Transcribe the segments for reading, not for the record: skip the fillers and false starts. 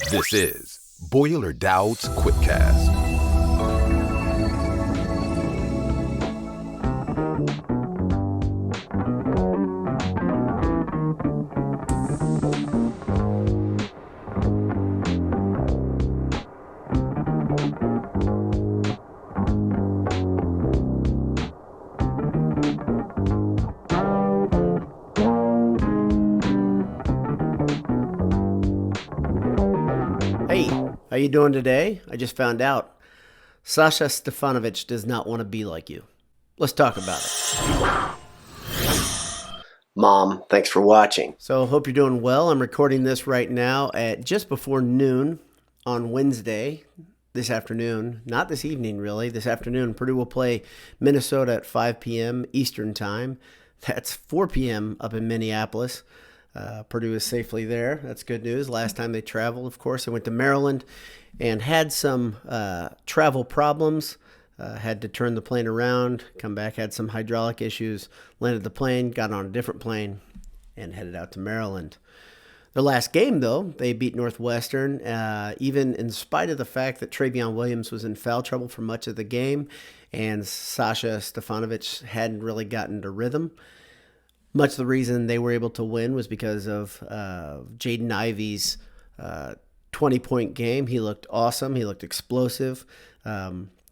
This is Boyle or Dowd's QuickCast. Hey, how you doing today? I just found out Sasha Stefanovic does not want to be like you. Let's talk about it. Mom, thanks for watching. So, hope you're doing well. I'm recording this right now at just before noon on Wednesday, this afternoon. Not this evening, really. This afternoon, Purdue will play Minnesota at 5 p.m. Eastern Time. That's 4 p.m. up in Minneapolis. Purdue is safely there. That's good news. Last time they traveled, of course, they went to Maryland and had some travel problems. Had to turn the plane around, come back, had some hydraulic issues, landed the plane, got on a different plane, and headed out to Maryland. Their last game, though, they beat Northwestern, even in spite of the fact that Travion Williams was in foul trouble for much of the game, and Sasha Stefanovic hadn't really gotten to rhythm. Much of the reason they were able to win was because of Jaden Ivey's 20-point game. He looked awesome. He looked explosive.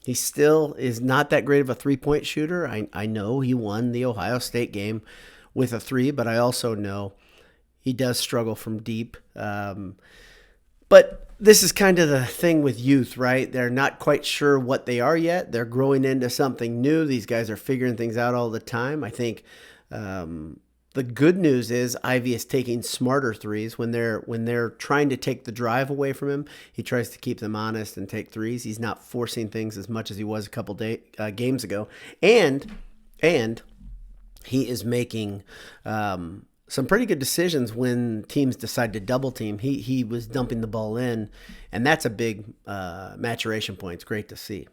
He still is not that great of a three-point shooter. I know he won the Ohio State game with a three, but I also know he does struggle from deep. But this is kind of the thing with youth, right? They're not quite sure what they are yet. They're growing into something new. These guys are figuring things out all the time. I think the good news is Ivy is taking smarter threes when they're trying to take the drive away from him. He tries to keep them honest and take threes. He's not forcing things as much as he was a couple games ago, and he is making some pretty good decisions when teams decide to double team. He was dumping the ball in, and that's a big maturation point. It's great to see.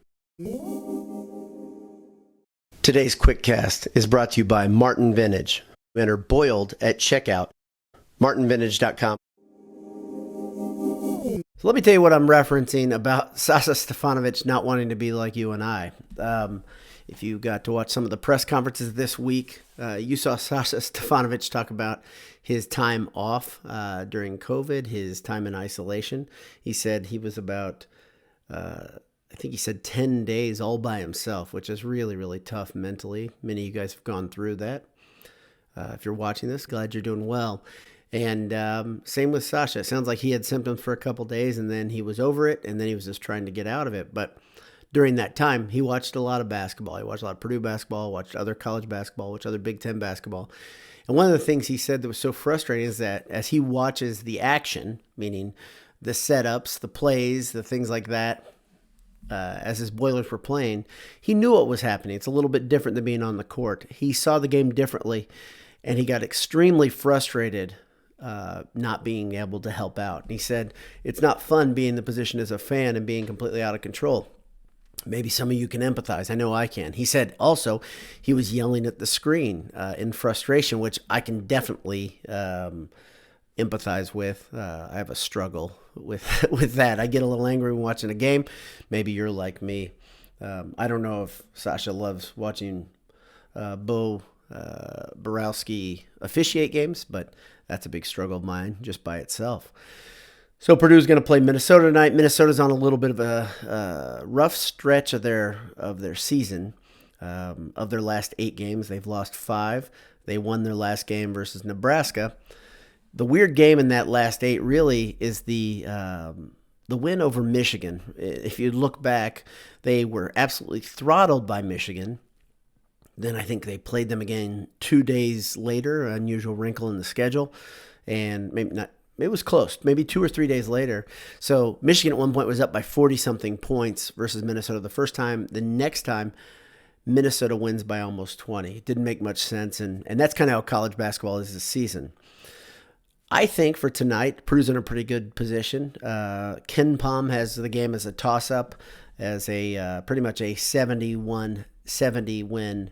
Today's QuickCast is brought to you by Martin Vintage. Enter Boiled at checkout, martinvintage.com. So let me tell you what I'm referencing about Sasha Stefanovic not wanting to be like you and I. If you got to watch some of the press conferences this week, you saw Sasha Stefanovic talk about his time off during COVID, his time in isolation. He said he was about... I think he said 10 days all by himself, which is really, really tough mentally. Many of you guys have gone through that. If you're watching this, glad you're doing well. And same with Sasha. It sounds like he had symptoms for a couple days, and then he was over it, and then he was just trying to get out of it. But during that time, he watched a lot of basketball. He watched a lot of Purdue basketball, watched other college basketball, watched other Big Ten basketball. And one of the things he said that was so frustrating is that as he watches the action, meaning the setups, the plays, the things like that, as his Boilers were playing, he knew what was happening. It's a little bit different than being on the court. He saw the game differently, and he got extremely frustrated not being able to help out. And he said, it's not fun being in the position as a fan and being completely out of control. Maybe some of you can empathize. I know I can. He said also he was yelling at the screen in frustration, which I can definitely empathize with. I have a struggle with that. I get a little angry when watching a game. Maybe you're like me. I don't know if Sasha loves watching Bo Borowski officiate games, but that's a big struggle of mine just by itself. So Purdue's going to play Minnesota tonight. Minnesota's on a little bit of a rough stretch of their season. Of their last 8 games, they've lost 5. They won their last game versus Nebraska. The weird game in that last 8 really is the win over Michigan. If you look back, they were absolutely throttled by Michigan. Then I think they played them again 2 days later, an unusual wrinkle in the schedule. And maybe not, it was close, maybe 2 or 3 days later. So Michigan at one point was up by 40-something points versus Minnesota the first time. The next time, Minnesota wins by almost 20. It didn't make much sense, and that's kind of how college basketball is this season. I think for tonight, Purdue's in a pretty good position. Ken Pom has the game as a toss-up, as a pretty much a 71-70 win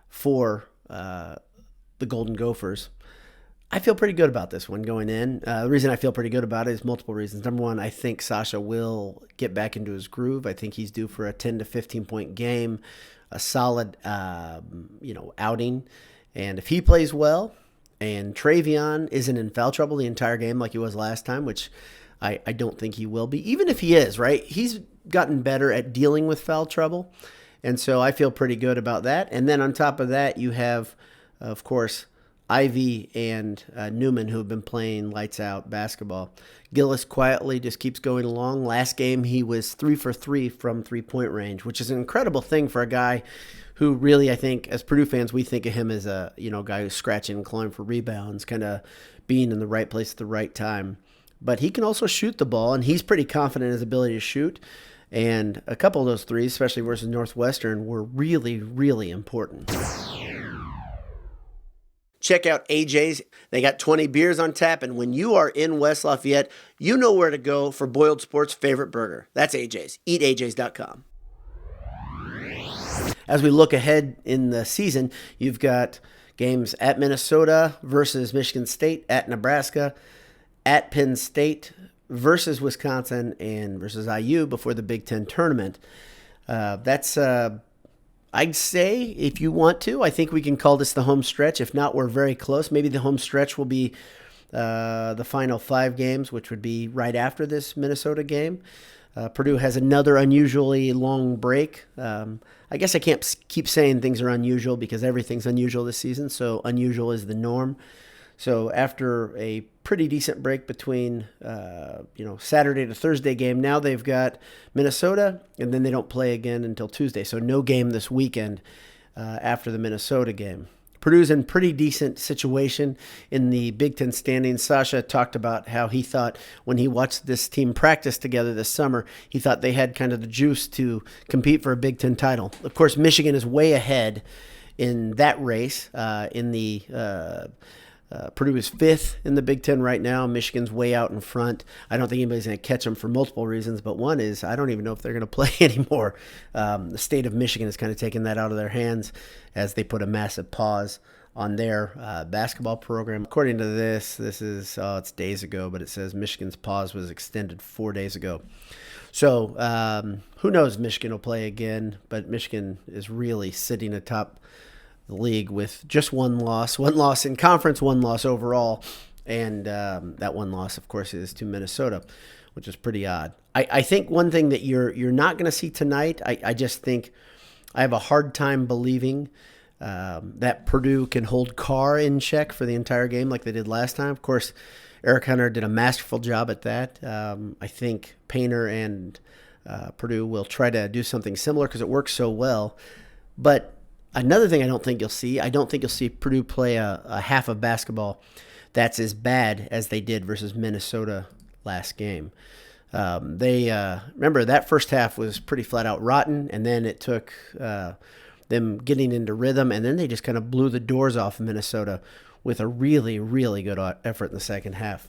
for the Golden Gophers. I feel pretty good about this one going in. The reason I feel pretty good about it is multiple reasons. Number one, I think Sasha will get back into his groove. I think he's due for a 10 to 15 point game, a solid, outing. And if he plays well and Travion isn't in foul trouble the entire game like he was last time, which I don't think he will be, even if he is, right? He's gotten better at dealing with foul trouble. And so I feel pretty good about that. And then on top of that, you have, of course, Ivy and Newman, who have been playing lights out basketball. Gillis quietly just keeps going along. Last game, he was 3 for 3 from 3-point range, which is an incredible thing for a guy who really, I think, as Purdue fans, we think of him as a guy who's scratching and clawing for rebounds, kind of being in the right place at the right time. But he can also shoot the ball, and he's pretty confident in his ability to shoot. And a couple of those threes, especially versus Northwestern, were really, really important. Check out AJ's. They got 20 beers on tap, and when you are in West Lafayette, you know where to go for Boiled Sports' favorite burger. That's AJ's. EatAJ's.com. As we look ahead in the season, you've got games at Minnesota versus Michigan State, at Nebraska, at Penn State versus Wisconsin, and versus IU before the Big Ten tournament. I'd say, if you want to, I think we can call this the home stretch. If not, we're very close. Maybe the home stretch will be the final 5 games, which would be right after this Minnesota game. Purdue has another unusually long break. I guess I can't keep saying things are unusual because everything's unusual this season, so unusual is the norm. So after a pretty decent break between, Saturday to Thursday game, now they've got Minnesota, and then they don't play again until Tuesday. So no game this weekend after the Minnesota game. Purdue's in pretty decent situation in the Big Ten standings. Sasha talked about how he thought when he watched this team practice together this summer, he thought they had kind of the juice to compete for a Big Ten title. Of course, Michigan is way ahead in that race Purdue is 5th in the Big Ten right now. Michigan's way out in front. I don't think anybody's going to catch them for multiple reasons, but one is I don't even know if they're going to play anymore. The state of Michigan has kind of taken that out of their hands as they put a massive pause on their basketball program. According to this is, it's days ago, but it says Michigan's pause was extended 4 days ago. So who knows, Michigan will play again, but Michigan is really sitting atop the league with just one loss in conference, one loss overall, and that one loss, of course, is to Minnesota, which is pretty odd. I think one thing that you're not going to see tonight, I just think I have a hard time believing that Purdue can hold Carr in check for the entire game like they did last time. Of course, Eric Hunter did a masterful job at that. I think Painter and Purdue will try to do something similar because it works so well, but another thing I don't think you'll see Purdue play a half of basketball that's as bad as they did versus Minnesota last game. Remember, that first half was pretty flat out rotten, and then it took them getting into rhythm, and then they just kind of blew the doors off of Minnesota with a really, really good effort in the second half.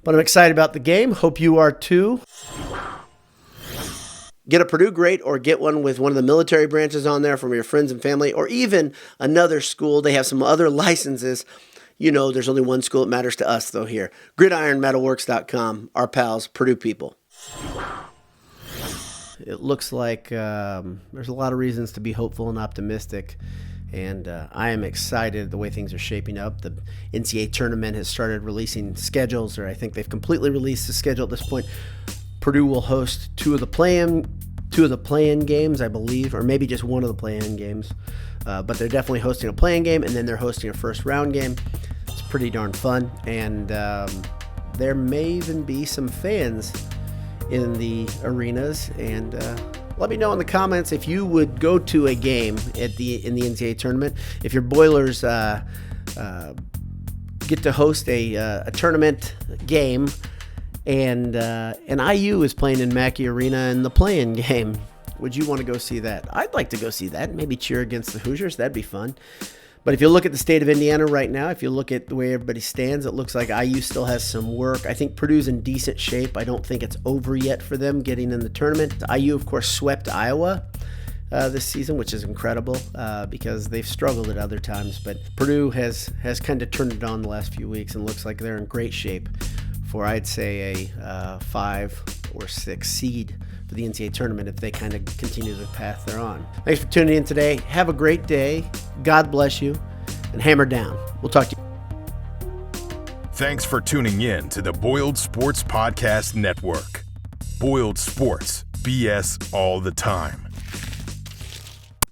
But I'm excited about the game. Hope you are too. Get a Purdue Great or get one with one of the military branches on there from your friends and family, or even another school. They have some other licenses. You know, there's only one school that matters to us, though, here. GridironMetalworks.com, our pals, Purdue people. It looks like there's a lot of reasons to be hopeful and optimistic, and I am excited the way things are shaping up. The NCAA tournament has started releasing schedules, or I think they've completely released the schedule at this point. Purdue will host two of the play-in games, I believe, or maybe just one of the play-in games. But they're definitely hosting a play-in game, and then they're hosting a first-round game. It's pretty darn fun, and there may even be some fans in the arenas. And let me know in the comments if you would go to a game in the NCAA tournament. If your Boilers get to host a tournament game, and IU is playing in Mackey Arena in the play-in game. Would you want to go see that? I'd like to go see that. Maybe cheer against the Hoosiers. That'd be fun. But if you look at the state of Indiana right now, if you look at the way everybody stands, it looks like IU still has some work. I think Purdue's in decent shape. I don't think it's over yet for them getting in the tournament. IU, of course, swept Iowa. this season, which is incredible because they've struggled at other times. But Purdue has kind of turned it on the last few weeks and looks like they're in great shape for, I'd say, a 5 or 6 seed for the NCAA tournament if they kind of continue the path they're on. Thanks for tuning in today. Have a great day. God bless you, and hammer down. We'll talk to you. Thanks for tuning in to the Boiled Sports Podcast Network. Boiled Sports, BS all the time.